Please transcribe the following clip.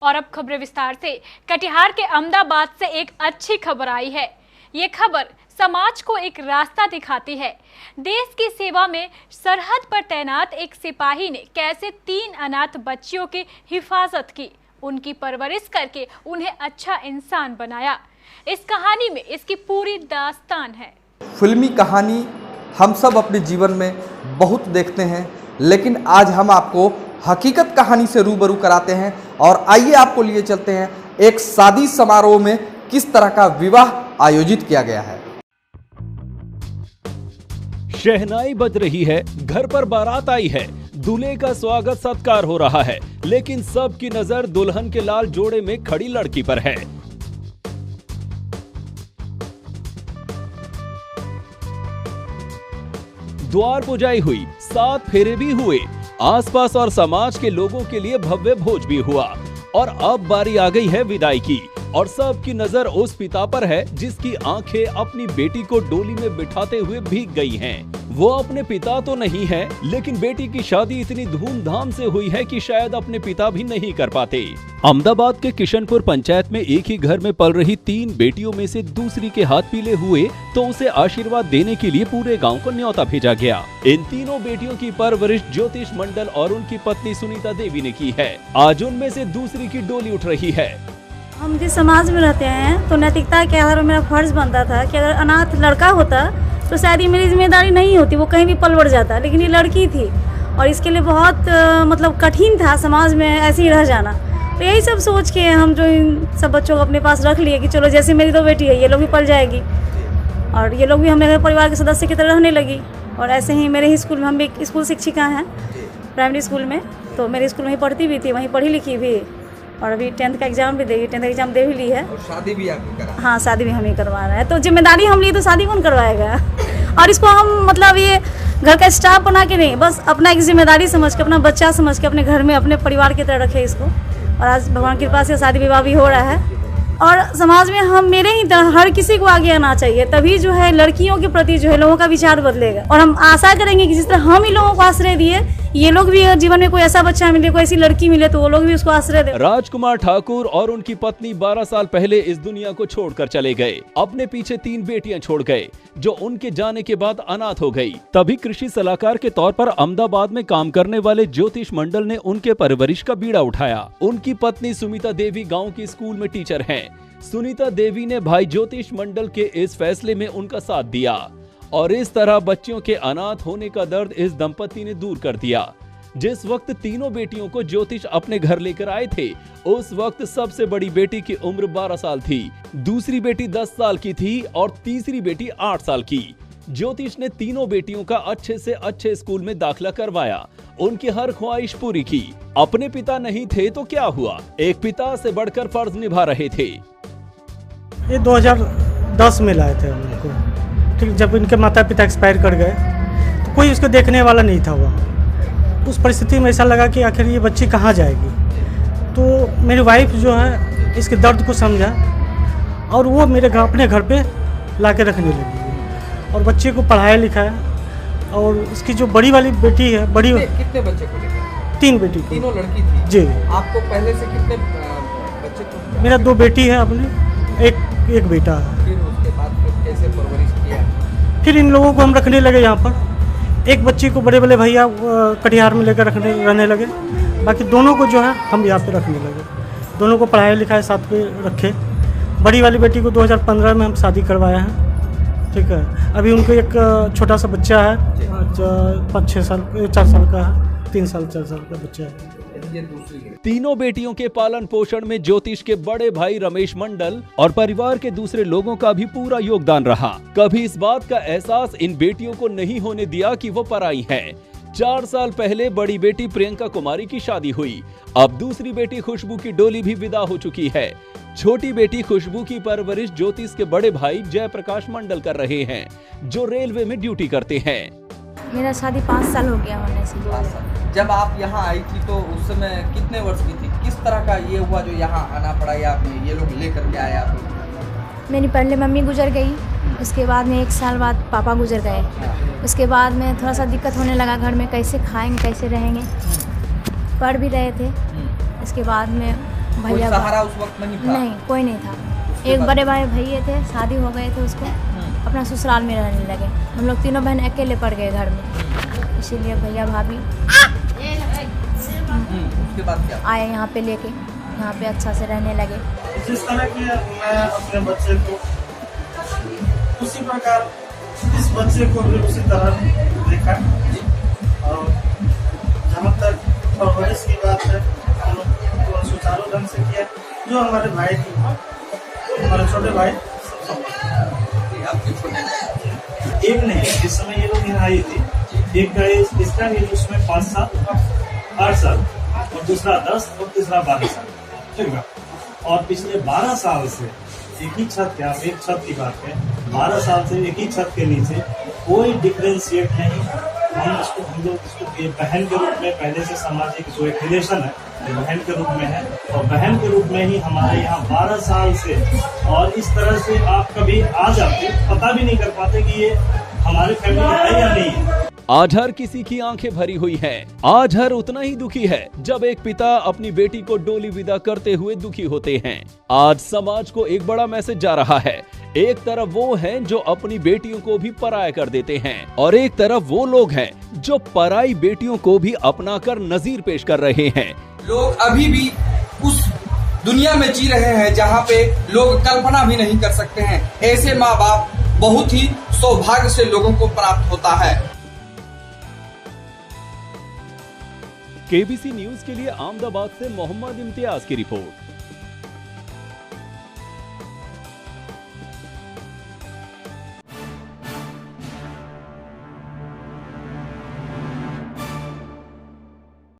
और अब खबरें विस्तार से। कटिहार के अहमदाबाद से एक अच्छी खबर आई है। ये खबर समाज को एक रास्ता दिखाती है। देश की सेवा में सरहद पर तैनात एक सिपाही ने कैसे 3 अनाथ बच्चियों की हिफाजत की, उनकी परवरिश करके उन्हें अच्छा इंसान बनाया। इस कहानी में इसकी पूरी दास्तान है। फिल्मी कहानी हम सब अपने जीवन में बहुत देखते हैं, लेकिन आज हम आपको हकीकत कहानी से रूबरू कराते हैं। और आइए आपको लिए चलते हैं एक शादी समारोह में किस तरह का विवाह आयोजित किया गया है। शहनाई बज रही है, घर पर बारात आई है, दूल्हे का स्वागत सत्कार हो रहा है, लेकिन सबकी नजर दुल्हन के लाल जोड़े में खड़ी लड़की पर है। द्वार पुजाई हुई, 7 फेरे भी हुए, आसपास और समाज के लोगों के लिए भव्य भोज भी हुआ और अब बारी आ गई है विदाई की। और सबकी नजर उस पिता पर है जिसकी आंखें अपनी बेटी को डोली में बिठाते हुए भीग गई हैं। वो अपने पिता तो नहीं है, लेकिन बेटी की शादी इतनी धूमधाम से हुई है कि शायद अपने पिता भी नहीं कर पाते। अहमदाबाद के किशनपुर पंचायत में एक ही घर में पल रही 3 बेटियों में से दूसरी के हाथ पीले हुए तो उसे आशीर्वाद देने के लिए पूरे गाँव को न्योता भेजा गया। इन तीनों बेटियों की परवरिश ज्योतिष मंडल और उनकी पत्नी सुनीता देवी ने की है। आज उनमें से दूसरी की डोली उठ रही है। हम जिस समाज में रहते हैं तो नैतिकता के आधार पर मेरा फर्ज बनता था कि अगर अनाथ लड़का होता तो शायद ये मेरी जिम्मेदारी नहीं होती, वो कहीं भी पल बढ़ जाता, लेकिन ये लड़की थी और इसके लिए बहुत मतलब कठिन था समाज में ऐसे ही रह जाना। तो यही सब सोच के हम जो इन सब बच्चों को अपने पास रख लिए कि चलो जैसे मेरी 2 बेटी है, ये लोग भी पल जाएगी और ये लोग भी हमारे परिवार के सदस्य की तरह रहने लगी। और ऐसे ही मेरे ही स्कूल में, हम एक स्कूल शिक्षिका हैं प्राइमरी स्कूल में, तो मेरे स्कूल में ही पढ़ती भी थी, वहीं पढ़ी लिखी भी और अभी 10th का एग्जाम भी देगी, 10th का एग्जाम दे भी ली है। और शादी भी आपको करा? हाँ, शादी भी हम ही करवा रहे हैं। तो जिम्मेदारी हम लिए तो शादी कौन करवाएगा। और इसको हम मतलब ये घर का स्टाफ बना के नहीं, बस अपना एक जिम्मेदारी समझ के, अपना बच्चा समझ के अपने घर में अपने परिवार की तरह रखे इसको। और आज भगवान की कृपा से शादी विवाह भी हो रहा है और समाज में हम मेरे ही तरह हर किसी को आगे आना चाहिए, तभी जो है लड़कियों के प्रति जो है लोगों का विचार बदलेगा। और हम आशा करेंगे कि जिस तरह हम ही लोगों को आश्रय दिए, ये लोग भी जीवन में कोई ऐसा बच्चा मिले, कोई ऐसी लड़की मिले तो वो लोग भी उसको आश्रय दे। राजकुमार ठाकुर और उनकी पत्नी 12 साल पहले इस दुनिया को छोड़कर चले गए। अपने पीछे 3 बेटियां छोड़ गए जो उनके जाने के बाद अनाथ हो गई। तभी कृषि सलाहकार के तौर पर अहमदाबाद में काम करने वाले ज्योतिष मंडल ने उनके परवरिश का बीड़ा उठाया। उनकी पत्नी सुनीता देवी गाँव के स्कूल में टीचर है। सुनीता देवी ने भाई ज्योतिष मंडल के इस फैसले में उनका साथ दिया और इस तरह बच्चियों के अनाथ होने का दर्द इस दंपति ने दूर कर दिया। जिस वक्त तीनों बेटियों को ज्योतिष अपने घर लेकर आए थे, उस वक्त सबसे बड़ी बेटी की उम्र 12 साल थी, दूसरी बेटी 10 साल की थी और तीसरी बेटी 8 साल की। ज्योतिष ने तीनों बेटियों का अच्छे से अच्छे स्कूल में दाखिला करवाया, उनकी हर ख्वाहिश पूरी की। अपने पिता नहीं थे तो क्या हुआ, एक पिता से बढ़कर फर्ज निभा रहे थे। ये 2010 में लाए थे उनको, ठीक। जब इनके माता पिता एक्सपायर कर गए तो कोई उसको देखने वाला नहीं था। वो उस परिस्थिति में ऐसा लगा कि आखिर ये बच्ची कहाँ जाएगी। तो मेरी वाइफ जो है इसके दर्द को समझा और वो मेरे घर, अपने घर पे ला के रखने लगी और बच्चे को पढ़ाया लिखाया। और इसकी जो बड़ी वाली बेटी है, बड़ी कितने बच्चे को लेकर? 3 बेटी को। तीनों लड़की थी जी। आपको पहले से कितने बच्चे को? मेरा 2 बेटी है, अपने एक बेटा है। फिर उसके बाद फिर कैसे परवरिश किया? फिर इन लोगों को हम रखने लगे यहाँ पर। एक बच्ची को बड़े बड़े भैया कटिहार में लेकर रहने लगे, बाकी दोनों को जो है हम यहाँ पे रखने लगे। दोनों को पढ़ाई लिखाई साथ पे रखे। बड़ी वाली बेटी को 2015 में हम शादी करवाया है, ठीक है। अभी उनको एक छोटा सा बच्चा है, 4 साल का है, 3 साल 4 साल का बच्चा है। तीनों बेटियों के पालन पोषण में ज्योतिष के बड़े भाई रमेश मंडल और परिवार के दूसरे लोगों का भी पूरा योगदान रहा। कभी इस बात का एहसास इन बेटियों को नहीं होने दिया कि वो पराई हैं। 4 साल पहले बड़ी बेटी प्रियंका कुमारी की शादी हुई। अब दूसरी बेटी खुशबू की डोली भी विदा हो चुकी है। छोटी बेटी खुशबू की परवरिश ज्योतिष के बड़े भाई जयप्रकाश मंडल कर रहे हैं, जो रेलवे में ड्यूटी करते हैं। मेरा शादी 5 साल हो गया होने से। जब आप यहाँ आई थी तो उस समय कितने वर्ष की थी? किस तरह का ये हुआ जो यहाँ आना पड़ा या आपने ये लोग लेकर के आए आप? मेरी पहले मम्मी गुजर गई, उसके बाद में 1 साल बाद पापा गुजर गए। उसके बाद में थोड़ा सा दिक्कत होने लगा घर में, कैसे खाएंगे कैसे रहेंगे, पढ़ भी रहे थे। इसके बाद में कोई भैया सहारा उस वक्त नहीं था? नहीं, कोई नहीं था। एक बड़े भाई भैया थे, शादी हो गए थे उसको, अपना ससुराल में रहने लगे। हम लोग तीनों बहन अकेले पड़ गए घर में, इसीलिए भैया भाभी उसके बाद क्या? आए यहाँ पे लेके, यहाँ पे अच्छा से रहने लगे। जिस तरह के मैं अपने बच्चे को, उसी प्रकार इस बच्चे को भी उसी तरह देखा। और जहाँ तक परवरिश की बात है, हम लोग को सुचारू ढंग से किया। जो हमारे भाई थे, हमारे छोटे भाई आपके छोटे एक नहीं, जिस समय ये लोग यहाँ आई थी, एक का एज इसका एज उसमें 5 साल 8 साल और दूसरा 10 और तीसरा 12 साल, ठीक है। और पिछले 12 साल से एक ही छत के, आप एक छत की बात करें, 12 साल से एक ही छत के नीचे कोई डिफ्रेंशिएट नहीं। हम लोग इसको ये बहन के रूप में पहले से सामाजिक जो एक रिलेशन है, ये बहन के रूप में है, और बहन के रूप में ही हमारे यहाँ 12 साल से, और इस तरह से आप कभी आ जाते पता भी नहीं कर पाते कि ये हमारे फैमिली है या नहीं है। आज हर किसी की आंखें भरी हुई हैं। आज हर उतना ही दुखी है जब एक पिता अपनी बेटी को डोली विदा करते हुए दुखी होते हैं। आज समाज को एक बड़ा मैसेज जा रहा है। एक तरफ वो हैं जो अपनी बेटियों को भी पराया कर देते हैं, और एक तरफ वो लोग हैं जो पराई बेटियों को भी अपना कर नजीर पेश कर रहे हैं। लोग अभी भी उस दुनिया में जी रहे हैं जहाँ पे लोग कल्पना भी नहीं कर सकते हैं। ऐसे माँ बाप बहुत ही सौभाग्य से लोगों को प्राप्त होता है। केबीसी न्यूज के लिए अहमदाबाद से मोहम्मद इम्तियाज की रिपोर्ट।